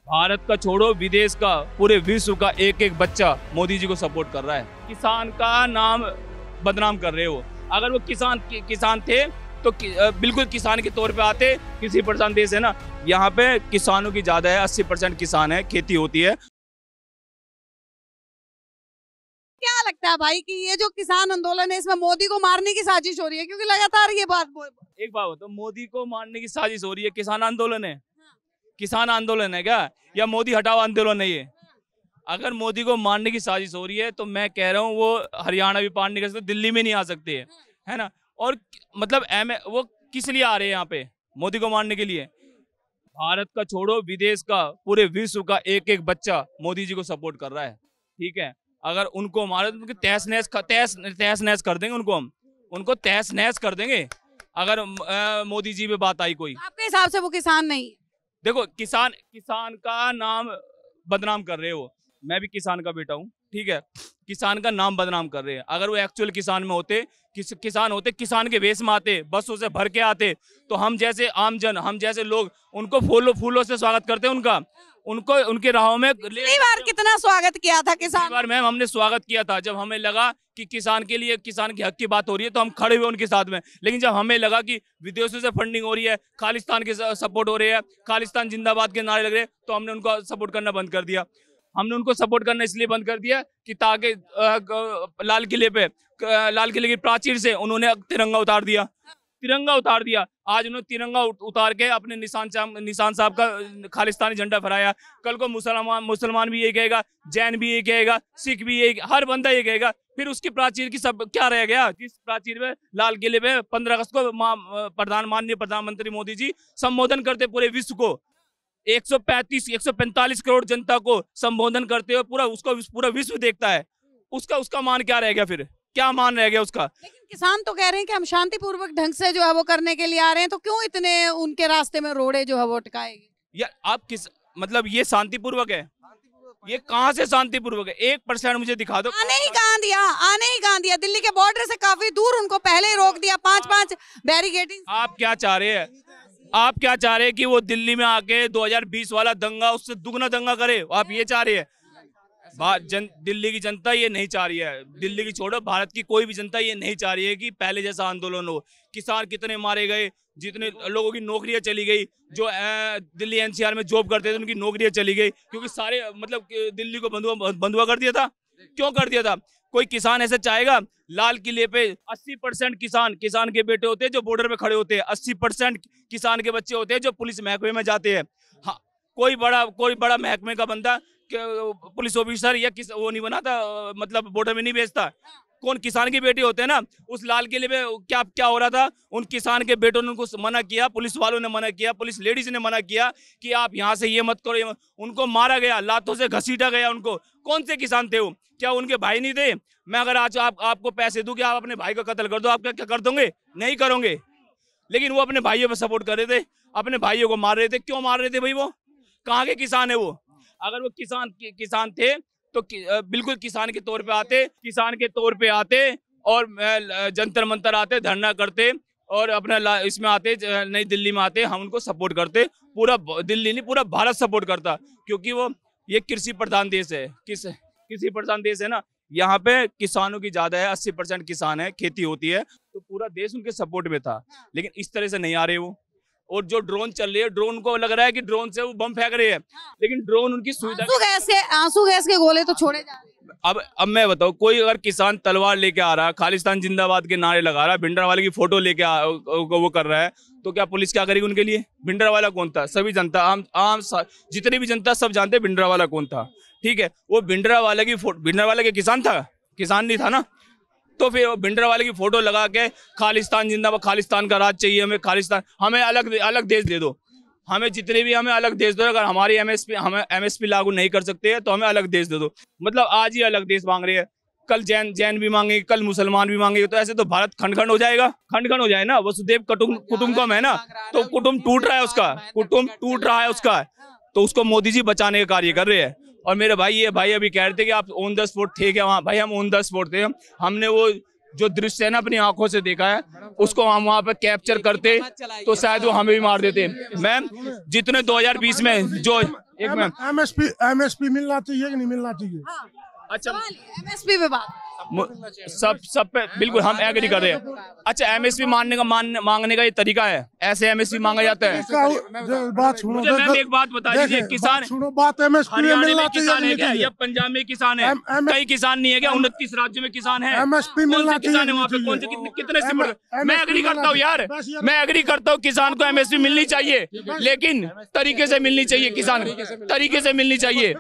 भारत का छोड़ो, विदेश का, पूरे विश्व का एक एक बच्चा मोदी जी को सपोर्ट कर रहा है। किसान का नाम बदनाम कर रहे हो। अगर वो किसान थे तो बिल्कुल किसान के तौर पे आते। किसी प्रधान देश है ना, यहाँ पे किसानों की ज्यादा है, 80% किसान है, खेती होती है। क्या लगता है भाई कि ये जो किसान आंदोलन है इसमें मोदी को मारने की साजिश हो रही है? क्योंकि लगातार ये बात एक बात बताओ, मोदी को मारने की साजिश हो रही है, किसान आंदोलन है? किसान आंदोलन है क्या, या मोदी हटाओ आंदोलन है ये? अगर मोदी को मारने की साजिश हो रही है तो मैं कह रहा हूँ वो हरियाणा भी पार नहीं कर सकते, दिल्ली में नहीं आ सकते है ना। और मतलब वो किस लिए आ रहे हैं यहाँ पे? मोदी को मारने के लिए। भारत का छोड़ो, विदेश का, पूरे विश्व का एक एक बच्चा मोदी जी को सपोर्ट कर रहा है। ठीक है, अगर उनको मारे तो तहस नहस कर देंगे, उनको तहस नहस कर देंगे अगर मोदी जी पे बात आई कोई। आपके हिसाब से वो किसान नहीं है? देखो, किसान का नाम बदनाम कर रहे हो। मैं भी किसान का बेटा हूँ, ठीक है। किसान का नाम बदनाम कर रहे हैं। अगर वो एक्चुअल किसान में होते, किसान के वेश में आते, बसों से भर के आते, तो हम जैसे आमजन, हम जैसे लोग उनको फूलों से स्वागत करते हैं उनको उनके राहों में। पिछली बार कितना स्वागत किया था किसान? बार मैम हमने स्वागत किया था जब हमें लगा कि किसान के लिए, किसान के हक की बात हो रही है, तो हम खड़े हुए उनके साथ में। लेकिन जब हमें लगा कि विदेशों से फंडिंग हो रही है, खालिस्तान के सपोर्ट हो रहे हैं, खालिस्तान जिंदाबाद के नारे लग रहे हैं, तो हमने उनको सपोर्ट करना बंद कर दिया। हमने उनको सपोर्ट करना इसलिए बंद कर दिया कि ताकि लाल किले की प्राचीर से उन्होंने तिरंगा उतार दिया। आज उन्होंने तिरंगा उतार के अपने निशान साहब का खालिस्तानी झंडा फहराया। कल को मुसलमान भी ये कहेगा, जैन भी ये कहेगा, सिख भी ये, हर बंदा ये कहेगा। फिर उसकी प्राचीर की सब क्या रह गया? जिस प्राचीर में लाल किले पे 15 अगस्त को माननीय प्रधानमंत्री मोदी जी संबोधन करते पूरे विश्व को, 145 करोड़ जनता को संबोधन करते हुए पूरा विश्व देखता है। उसका मान क्या रह गया? फिर क्या मान रह गया उसका? लेकिन किसान तो कह रहे हैं कि हम शांतिपूर्वक ढंग से जो है वो करने के लिए आ रहे हैं, तो क्यों इतने उनके रास्ते में रोड़े जो है वो अटकाएंगे? यार आप मतलब ये शांतिपूर्वक है? ये कहाँ से शांतिपूर्वक है? 1% मुझे दिखा दो। आने ही कहाँ दिया? दिल्ली के बॉर्डर से काफी दूर उनको पहले ही रोक दिया, 5-5 बैरिकेडिंग। आप क्या चाह रहे हैं कि वो दिल्ली में आके 2020 वाला दंगा, उससे दुगना दंगा करे? आप ये चाह रहे हैं? दिल्ली की जनता ये नहीं चाह रही है। दिल्ली की छोड़ो, भारत की कोई भी जनता ये नहीं चाह रही है कि पहले जैसा आंदोलन हो। किसान कितने मारे गए, जितने लोगों की नौकरियां चली गई, जो दिल्ली एनसीआर में जॉब करते थे उनकी नौकरियां चली गई, क्योंकि सारे मतलब दिल्ली को बंधुआ कर दिया था। क्यों कर दिया था? कोई किसान ऐसा चाहेगा? लाल किले पे 80% किसान के बेटे होते हैं जो बॉर्डर पे खड़े होते हैं। 80% किसान के बच्चे होते हैं जो पुलिस महकमे में जाते हैं। हाँ, कोई बड़ा महकमे का बंदा पुलिस ऑफिसर या वो नहीं बनाता, मतलब बॉर्डर में नहीं भेजता। कौन? किसान के बेटे होते हैं ना। उस लाल किले पे क्या हो रहा था? उन किसान के बेटों ने उनको मना किया, पुलिस वालों ने मना किया, पुलिस लेडीज ने मना किया कि आप यहाँ से ये मत करो। उनको मारा गया, लातों से घसीटा गया उनको। कौन से किसान थे वो? क्या उनके भाई नहीं थे? मैं अगर आज आपको पैसे दूं कि आप अपने भाई का कत्ल कर दो, आप क्या कर दोगे? नहीं करोगे। लेकिन वो अपने भाइयों पे सपोर्ट कर रहे थे, अपने भाइयों को मार रहे थे। क्यों मार रहे थे भाई? वो कहाँ के किसान है वो? अगर वो किसान थे तो बिल्कुल किसान के तौर पे आते और जंतर मंतर आते, धरना करते और अपना इसमें आते, नई दिल्ली में आते, हम उनको सपोर्ट करते। पूरा दिल्ली नहीं, पूरा भारत सपोर्ट करता, क्योंकि ये कृषि प्रधान देश है। कृषि प्रधान देश है ना, यहाँ पे किसानों की ज्यादा है, 80% किसान है, खेती होती है, तो पूरा देश उनके सपोर्ट में था। लेकिन इस तरह से नहीं आ रहे वो। और जो ड्रोन चल रही है, ड्रोन को लग रहा है कि ड्रोन से वो बम फेंक रहे हैं, लेकिन ड्रोन उनकी सुविधा। आंसू गैस के गोले तो छोड़े जा रहे हैं। अब मैं बताऊं, कोई अगर किसान तलवार लेके आ रहा है, खालिस्तान जिंदाबाद के नारे लगा रहा है, भिंडरावाले की फोटो लेके वो कर रहा है, तो क्या पुलिस क्या करेगी उनके लिए? भिंडरावाला कौन था? सभी जनता, आम जितनी भी जनता सब जानते भिंडरावाला कौन था। ठीक है, वो भिंडरावाला के किसान था? किसान नहीं था ना। तो फिर भिंडरावाले की फोटो लगा के खालिस्तान जिंदाबाद, खालिस्तान का राज चाहिए हमें, खालिस्तान, हमें अलग देश दे दो, हमें जितने भी हमें अलग देश दो। अगर हमारी एमएसपी लागू नहीं कर सकते हैं तो हमें अलग देश दे दो। मतलब आज ही अलग देश मांग रहे हैं, कल जैन भी मांगेंगे, कल मुसलमान भी मांगेंगे, तो ऐसे तो भारत खंड हो जाएगा। खंड हो जाए ना। वसुदेव कुटुंबकम है ना, तो कुटुंब टूट रहा है उसका, तो उसको मोदी जी बचाने का कार्य कर रहे हैं। और मेरे भाई अभी कह रहे थे कि आप ऑन द स्पॉट थे क्या वहाँ? भाई हम ऑन द स्पॉट थे। हमने वो जो दृश्य है ना अपनी आंखों से देखा है, उसको हम वहां पे कैप्चर करते तो शायद वो हमें भी मार देते। मैम जितने 2020 में जो एक मैम एमएसपी मिलना चाहिए कि नहीं मिलना चाहिए? अच्छा एमएसपी पे बात सब पे बिल्कुल हम एग्री कर रहे हैं। अच्छा एमएसपी मांगने का ये तरीका है, ऐसे एमएसपी मांगा जाता है? बात सुनो, मुझे मैम एक बात बता दीजिए, किसान सुनो बात, एमएसपी हरियाणा में किसान है क्या या पंजाब में किसान है? कई किसान नहीं है क्या? 29 राज्यों में किसान है। एमएसपी कौन से किसान है वहाँ पे? कौन से कितने सिमट? मैं एग्री करता हूँ यार, मैं एग्री करता हूँ किसान को एमएसपी मिलनी चाहिए, लेकिन तरीके से मिलनी चाहिए। किसान तरीके से मिलनी चाहिए,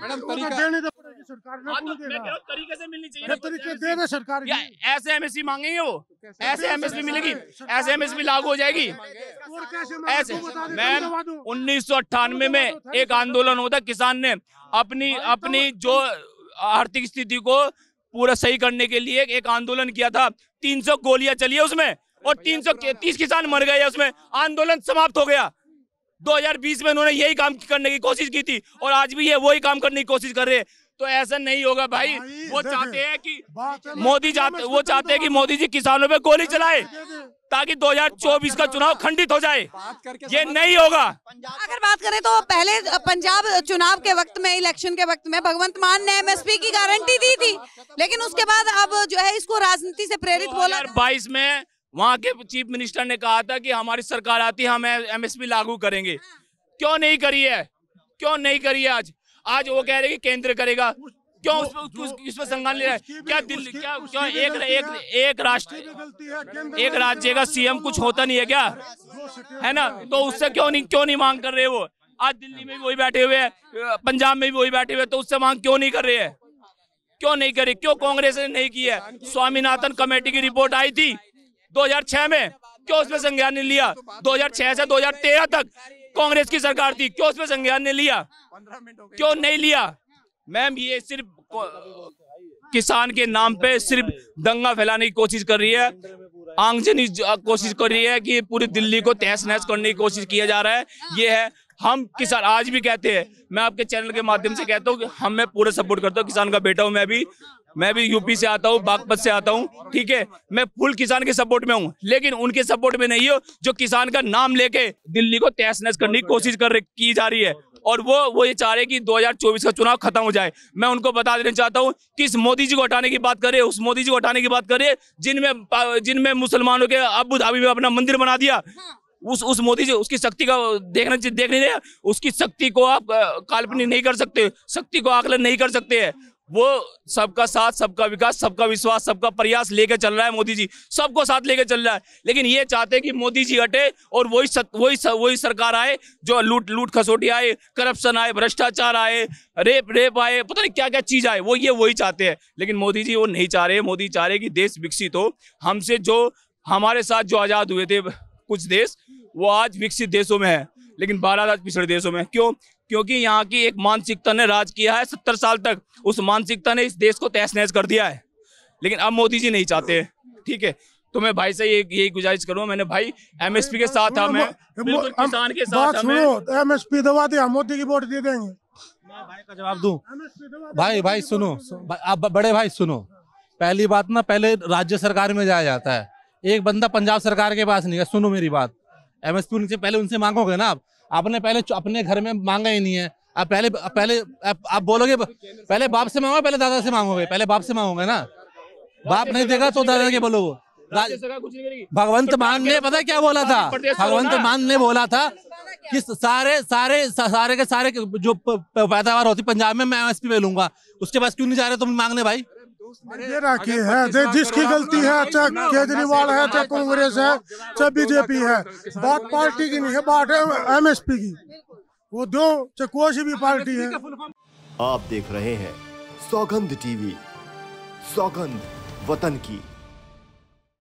तरीके से मिलनी चाहिए। सरकार ऐसे एमएसपी मांगेंगे वो, ऐसे एमएसपी मिलेगी, ऐसे एमएसपी लागू हो जाएगी ऐसे? मैम 1998 में एक आंदोलन होता, किसान ने अपनी जो आर्थिक स्थिति को पूरा सही करने के लिए एक आंदोलन किया था। 300 गोलियां चली है उसमें और 330 किसान मर गए उसमें, आंदोलन समाप्त हो गया। 2020 में उन्होंने यही काम करने की कोशिश की थी और आज भी ये वही काम करने की कोशिश कर रहे हैं। तो ऐसा नहीं होगा भाई। वो चाहते हैं कि वो चाहते हैं कि मोदी जी किसानों पे गोली चलाए ताकि 2024 का चुनाव खंडित हो जाए। ये नहीं होगा। अगर बात करें तो पहले पंजाब चुनाव के वक्त में, इलेक्शन के वक्त में भगवंत मान ने एमएसपी की गारंटी दी थी, लेकिन उसके बाद अब जो है इसको राजनीति से प्रेरित बोला। 2022 में वहाँ के चीफ मिनिस्टर ने कहा था कि हमारी सरकार आती है हम एमएसपी लागू करेंगे। क्यों नहीं करी है? क्यों नहीं करी है? आज वो कह रहे कि केंद्र करेगा, क्यों उसमें संज्ञान ले रहा है? क्या दिल्ली क्या एक राज्य का सीएम कुछ होता नहीं है क्या? है ना? तो उससे क्यों नहीं मांग कर रहे वो? आज दिल्ली में भी वही बैठे हुए हैं, पंजाब में भी वही बैठे हुए, तो उससे मांग क्यों नहीं कर रहे हैं? क्यों नहीं करे? क्यों कांग्रेस ने नहीं की है? स्वामीनाथन कमेटी की रिपोर्ट आई थी 2006 में, क्यों उसमें संज्ञान नहीं लिया? 2006 से 2013 तक कांग्रेस की सरकार थी, क्यों उसमें संज्ञान नहीं लिया? क्यों नहीं लिया? मैम ये सिर्फ किसान के नाम पे सिर्फ दंगा फैलाने की कोशिश कर रही है, आगजनी कोशिश कर रही है कि पूरी दिल्ली को तहस नहस करने की कोशिश किया जा रहा है। ये है, हम किसान आज भी कहते हैं, मैं आपके चैनल के माध्यम से कहता हूँ कि हम मैं पूरे सपोर्ट करता हूँ, किसान का बेटा हूँ मैं भी यूपी से आता हूँ, बागपत से आता हूँ, ठीक है। मैं फुल किसान के सपोर्ट में हूँ, लेकिन उनके सपोर्ट में नहीं हो जो किसान का नाम लेके दिल्ली को तहस नहस करने की कोशिश की जा रही है। और वो ये चाह रहे कि 2024 का चुनाव खत्म हो जाए। मैं उनको बता देना चाहता हूँ कि इस मोदी जी को हटाने की बात करे, उस मोदी जी को हटाने की बात करे जिनमें मुसलमानों के अबू धाबी में अपना मंदिर बना दिया। उस मोदी जी उसकी शक्ति का देख नहीं रहे, उसकी शक्ति को आप काल्पनिक नहीं कर सकते, शक्ति को आकलन नहीं कर सकते हैं। वो सबका साथ, सबका विकास, सबका विश्वास, सबका प्रयास लेके चल रहा है मोदी जी, सबको साथ लेके चल रहा है। लेकिन ये चाहते हैं कि मोदी जी हटे और वही सरकार आए जो लूट खसोटी आए, करप्शन आए, भ्रष्टाचार आए, रेप आए, पता नहीं क्या क्या चीज आए, वही चाहते हैं। लेकिन मोदी जी वो नहीं चाह रहे। मोदी चाह रहे कि देश विकसित हो। हमसे जो हमारे साथ जो आजाद हुए थे कुछ देश, वो आज विकसित देशों में है, लेकिन 12 राज्य पिछड़े देशों में। क्यों? क्योंकि यहाँ की एक मानसिकता ने राज किया है 70 साल तक। उस मानसिकता ने इस देश को तहस नहस कर दिया है, लेकिन अब मोदी जी नहीं चाहते, ठीक है। तो मैं भाई से यही गुजारिश करूँ, मैंने भाई एमएसपी के साथ था, मैं बिल्कुल किसान के साथ था। एमएसपी दबा दिया, मोदी की वोट दे देंगे। मैं भाई का जवाब दूं? भाई सुनो, आप बड़े भाई सुनो। पहली बात ना, पहले राज्य सरकार में जाया जाता है, एक बंदा पंजाब सरकार के पास नहीं है। सुनो मेरी बात, एमएसपी उनसे पहले उनसे मांगोगे ना। आपने पहले अपने घर में मांगा ही नहीं है। आप पहले आप बोलोगे पहले बाप से मांगोगे, पहले दादा से मांगोगे? पहले बाप से मांगोगे ना। बाप नहीं देगा तो दादा के बोलो। भगवंत मान ने पता क्या बोला था? भगवंत मान ने बोला था कि सारे के सारे जो पैदावार होती पंजाब में मैं एमएसपी पे लूंगा। उसके पास क्यों नहीं जा रहे तुम मांगने भाई? ये राखी है, जिसकी गलती है, चाहे केजरीवाल है, चाहे कांग्रेस है, चाहे बीजेपी है, बात पार्टी की नहीं है, बात है एमएसपी की। वो दो चाहे कोई भी पार्टी है। आप देख रहे हैं सौगंध टीवी, सौगंध वतन की।